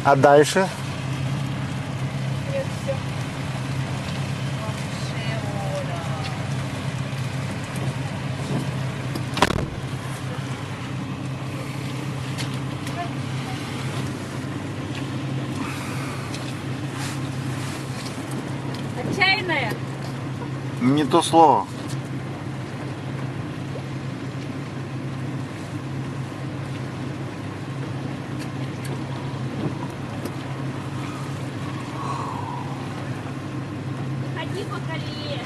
А дальше? Отчаянная. Не то слово. Ходи по колее.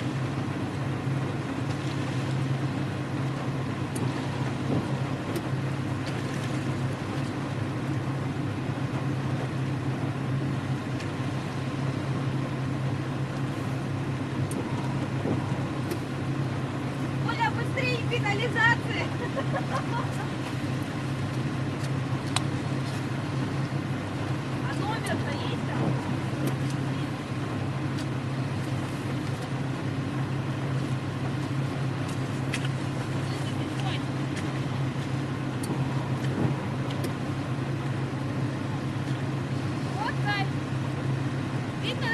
Оля, быстрее финализации. А номер-то есть там? Вот, Кать. Видно,